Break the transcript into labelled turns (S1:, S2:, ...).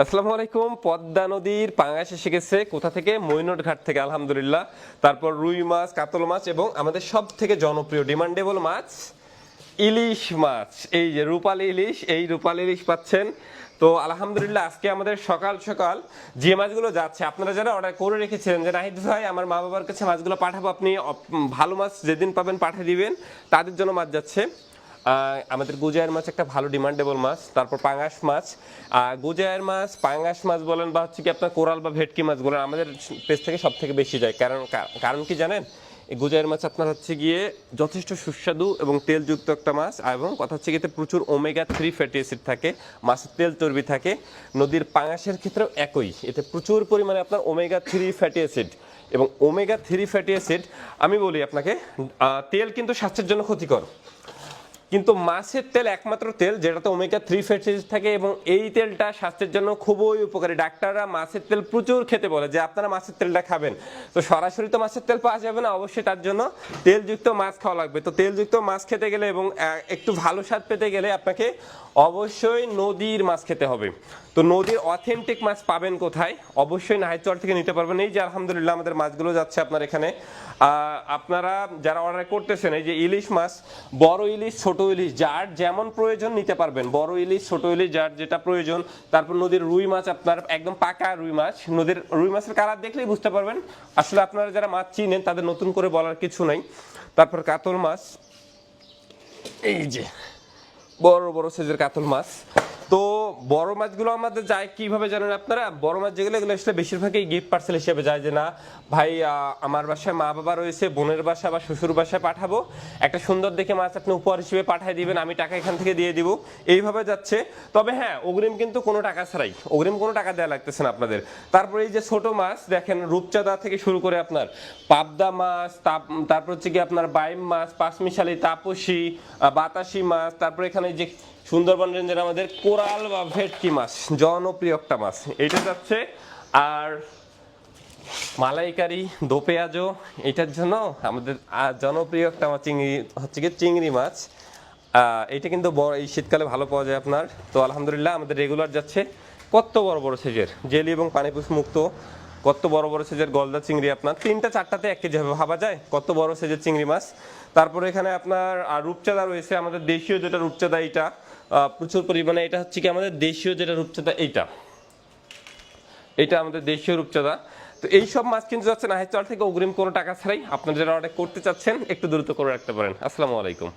S1: আসসালামু আলাইকুম। পদ্মা নদীর পাঙাশ এসে গেছে কোথা থেকে? মৈনট ঘাট থেকে আলহামদুলিল্লাহ। তারপর রুই মাছ, কাতল মাছ এবং আমাদের সব থেকে জনপ্রিয় ডিমান্ডেবল মাছ ইলিশ মাছ। এই যে রূপালী ইলিশ, এই রূপালী ইলিশ পাচ্ছেন। তো আলহামদুলিল্লাহ আজকে আমাদের সকাল সকাল যে মাছগুলো যাচ্ছে, আপনারা যারা অর্ডার করে রেখেছিলেন যে নাহিদ ভাই আমার মা বাবার কাছে মাছগুলো পাঠাবো, আপনি ভালো মাছ যেদিন পাবেন পাঠিয়ে দিবেন, তাদের জন্য মাছ যাচ্ছে। আমাদের গুজায়ের মাছ একটা ভালো ডিমান্ডেবল মাছ। তারপর পাঙাশ মাছ, গুজায়ের মাছ, পাঙাশ মাছ বলেন বা হচ্ছে কি আপনার কোরাল বা ভেটকি মাছ বলেন, আমাদের পেজ থেকে সব থেকে বেশি যায়। কারণ কি জানেন? এই গুজায়ের মাছ আপনার হচ্ছে গিয়ে যথেষ্ট সুস্বাদু এবং তেলযুক্ত একটা মাছ, এবং কথা হচ্ছে গিয়ে প্রচুর ওমেগা-3 ফ্যাটি অ্যাসিড থাকে, মাছের তেল চর্বি থাকে। নদীর পাঙাশের ক্ষেত্রেও একই, এতে প্রচুর পরিমাণে আপনার ওমেগা-3 ফ্যাটি অ্যাসিড এবং ওমেগা-3 ফ্যাটি অ্যাসিড। আমি বলি আপনাকে, তেল কিন্তু স্বাস্থ্যের জন্য ক্ষতিকর, কিন্তু মাছের তেল একমাত্র তেল যেটাতে ওমেগা-3 ফ্যাটি অ্যাসিড থাকে, এবং এই তেলটা স্বাস্থ্যের জন্য খুবই উপকারী। ডাক্তাররা মাছের তেল প্রচুর খেতে বলে যে আপনারা মাছের তেলটা খাবেন। তো সরাসরি তো মাছের তেল পাওয়া যাবে না, অবশ্যই তার জন্য তেলযুক্ত মাছ খাওয়া লাগবে। তো তেলযুক্ত মাছ খেতে গেলে এবং একটু ভালো স্বাদ পেতে গেলে আপনাকে অবশ্যই নদীর মাছ খেতে হবে। তো নদীর অথেন্টিক মাছ পাবেন কোথায়? অবশ্যই নাহিদ চর থেকে নিতে পারবেন। এই যে আলহামদুলিল্লাহ আমাদের মাছগুলো যাচ্ছে আপনার এখানে। আপনারা যারা অর্ডার করতেছেন, এই যে ইলিশ মাছ, বড় ইলিশ, ছোট ইলিশ, যার যেমন প্রয়োজন নিতে পারবেন। বড় ইলিশ, ছোট ইলিশ, যার যেটা প্রয়োজন। তারপর নদীর রুই মাছ, আপনার একদম পাকা রুই মাছ। নদীর রুই মাছের কালার দেখলেই বুঝতে পারবেন। আসলে আপনারা যারা মাছ চিনেন তাদের নতুন করে বলার কিছু নাই। তারপর কাতল মাছ, এই যে বড় বড় সাইজের কাতল মাছ। তো বড় মাছগুলো আমাদের যায় কিভাবে জানেন আপনারা? বড় মাছ যেগুলো, এগুলো আসলে বেশিরভাগই গিফট পার্সেল হিসেবে যায়, যে না ভাই আমার বাসায় মা বাবা রয়েছে, বোনের বাসা বা শ্বশুর বাসায় পাঠাবো, একটা সুন্দর দেখে মাছ আপনি উপহার হিসেবে পাঠিয়ে দিবেন, আমি টাকা এখান থেকে দিয়ে দিব, এইভাবে যাচ্ছে। তবে হ্যাঁ, অগ্রিম কিন্তু কোনো টাকা ছাড়াই, অগ্রিম কোনো টাকা দেওয়া লাগতেছে না আপনাদের। তারপরে এই যে ছোট মাছ দেখেন, রূপচাঁদা থেকে শুরু করে আপনার পাবদা মাছ, তারপর হচ্ছে কি আপনার বাইম মাছ, পাঁচমিশালি, তাপসী, বাতাসি মাছ। তারপর এখানে যে সুন্দরবন রেঞ্জের আমাদের কোরাল বা ভেটকি মাছ, জনপ্রিয় একটা মাছ, এটা যাচ্ছে। আর মালাইকারি, দো পেঁয়াজো, এটার জন্য আমাদের জনপ্রিয় একটা মাছ চিংড়ি, হচ্ছে কি চিংড়ি মাছ। এটা কিন্তু এই শীতকালে ভালো পাওয়া যায় আপনার। তো আলহামদুলিল্লাহ আমাদের রেগুলার যাচ্ছে। কত বড় বড় সাইজের জেলি এবং পানিপুষ মুক্ত, কত বড় বড় সাইজের গলদা চিংড়ি, আপনার 3টা 4টাতে 1 কেজি হবে, ভাবা যায় কত বড় সাইজের চিংড়ি মাছ। তারপরে এখানে আপনার রূপচাঁদা রয়েছে, আমাদের দেশীয় যেটা রূপচাঁদা, এইটা প্রচুর পরিমাণে। এটা হচ্ছে কি আমাদের দেশীয় যেটা রূপচাঁদা, এটা আমাদের দেশীয় রূপচাঁদা। তো এইসব মাছ কিন্তু যাচ্ছে নাহিদ চর থেকে অগ্রিম কোনো টাকা ছাড়াই। আপনারা যারা অর্ডার করতে চাচ্ছেন একটু দ্রুত করে রাখতে পারেন। আসসালামু আলাইকুম।